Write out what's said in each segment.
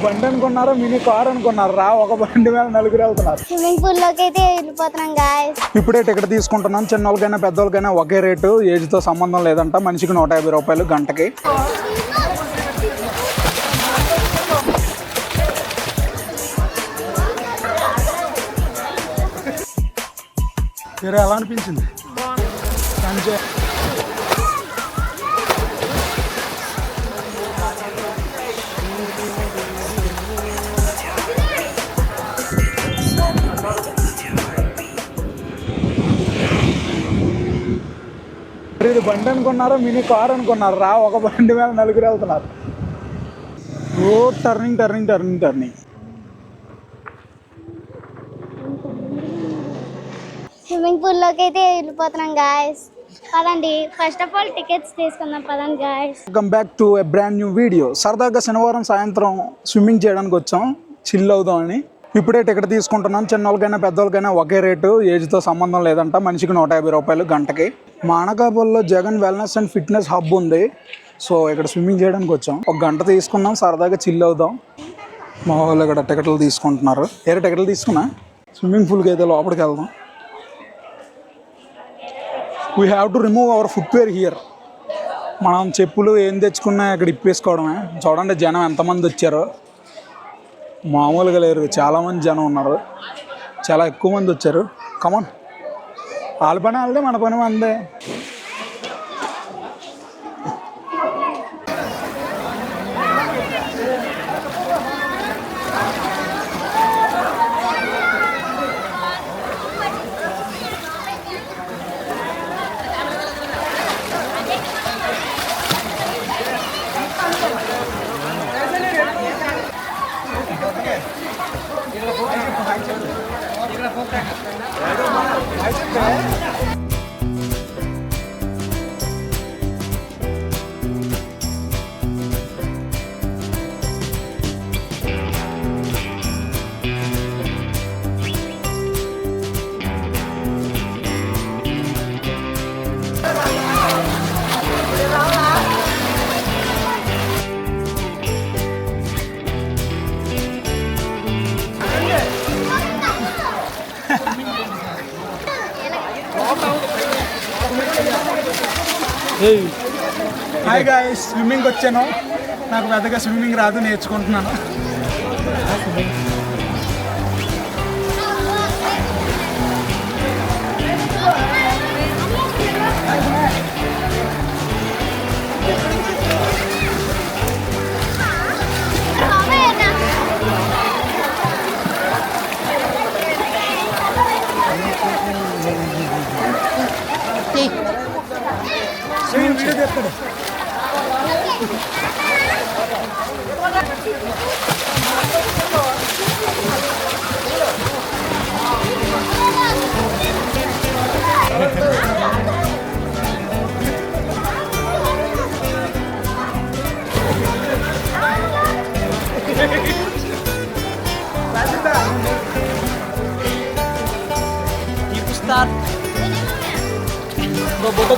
బండి అనుకున్నారా mini car అనుకున్నారా? ఒక బండి మీద నలుగురు వెళ్తున్నారు. స్విమ్మింగ్ పూల్ లోకి అయితే వెళ్ళిపోతున్నాం గాయ్స్. ఇప్పుడే టికెట్ తీసుకుంటున్నాం. చిన్నోళ్ళకైనా పెద్దోళ్ళకైనా ఒకే రేటు, ఏజ్ తో సంబంధం లేదంట. మనిషికి 150 రూపాయలు గంటకి. మీరు ఎలా అనిపించింది? ఇది బండి అనుకున్నారా మినీ కార్ అనుకున్నారా? ఒక బండి మీద నలుగురు వెళ్తున్నారు. ఓ turning turning turning turning. Swimming pool లోకి అయితే వెళ్ళిపోతున్నాం గాయ్స్. పదండి, ఫస్ట్ ఆఫ్ ఆల్ టికెట్స్ తీసుకుందాం. పదండి guys. Welcome back to a brand new video. సరదాగా శనివారం సాయంత్రం స్విమ్మింగ్ చేయడానికి వచ్చాం, చిల్ అవుదామని. ఇప్పుడే టికెట్ తీసుకుంటున్నాం. చిన్నోళ్ళకైనా పెద్దోళ్ళకైనా ఒకే రేటు, ఏజ్తో సంబంధం లేదంట. మనిషికి 150 రూపాయలు గంటకి. మా అనకాపల్లిలో Jagan wellness and fitness hub ఉంది. సో ఇక్కడ స్విమ్మింగ్ చేయడానికి వచ్చాం. ఒక గంట తీసుకున్నాం, సరదాగా చిల్ అవుదాం. మా వాళ్ళు ఇక్కడ టికెట్లు తీసుకుంటున్నారు. టికెట్లు తీసుకున్నా స్విమ్మింగ్ పూల్కి అయితే లోపలికి వెళ్దాం. We have to remove hour footwear here. మనం చెప్పులు ఏం తెచ్చుకున్నా ఇక్కడ ఇప్పేసుకోవడమే. చూడండి జనం ఎంతమంది వచ్చారో, మామూలుగా లేరు. చాలామంది జనం ఉన్నారు, చాలా ఎక్కువ మంది వచ్చారు. కమాన్, వాళ్ళ పని వాళ్ళదే, మన పని మనదే. హాయ్ గాయ్స్, స్విమ్మింగ్ వచ్చాను. నాకు పెద్దగా స్విమ్మింగ్ రాదు, నేర్చుకుంటున్నాను.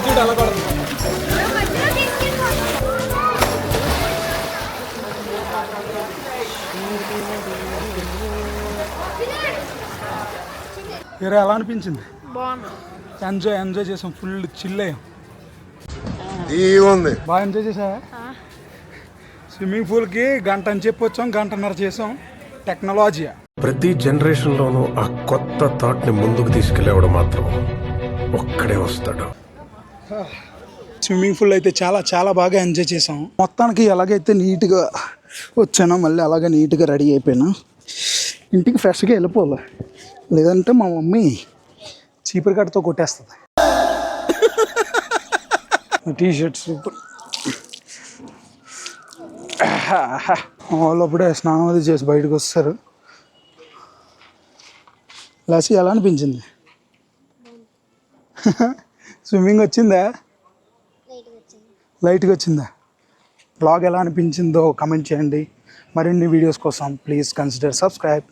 చూడు అలా కూడా వేరే ఎలా అనిపించింది? ఎంజాయ్ చేసాం, ఫుల్ చిల్ అయ్యాం. బాగా ఎంజాయ్ చేసా. స్విమ్మింగ్ పూల్కి గంట అని చెప్పి వచ్చాం, గంటన్నర చేసాం. టెక్నాలజీ ప్రతి జనరేషన్లోనూ ఆ కొత్త థాట్ని ముందుకు తీసుకెళ్ళేవాడు మాత్రం ఒక్కడే వస్తాడు. స్విమ్మింగ్ పూల్ అయితే చాలా చాలా బాగా ఎంజాయ్ చేసాం. మొత్తానికి ఎలాగైతే నీట్గా వచ్చానో మళ్ళీ అలాగే నీట్గా రెడీ అయిపోయినా. ఇంటికి ఫ్రెష్గా వెళ్ళిపోవాలి, లేదంటే మా మమ్మీ చీపురు కట్టతో కొట్టేస్తుంది. టీషర్ట్స్ వాళ్ళు అప్పుడే స్నానం అది చేసి బయటకు వస్తారు. లాసి ఎలా అనిపించింది? స్విమ్మింగ్ వచ్చిందా? లైట్గా వచ్చిందా? బ్లాగ్ ఎలా అనిపించిందో కమెంట్ చేయండి. మరిన్ని వీడియోస్ కోసం ప్లీజ్ కన్సిడర్ సబ్స్క్రైబ్.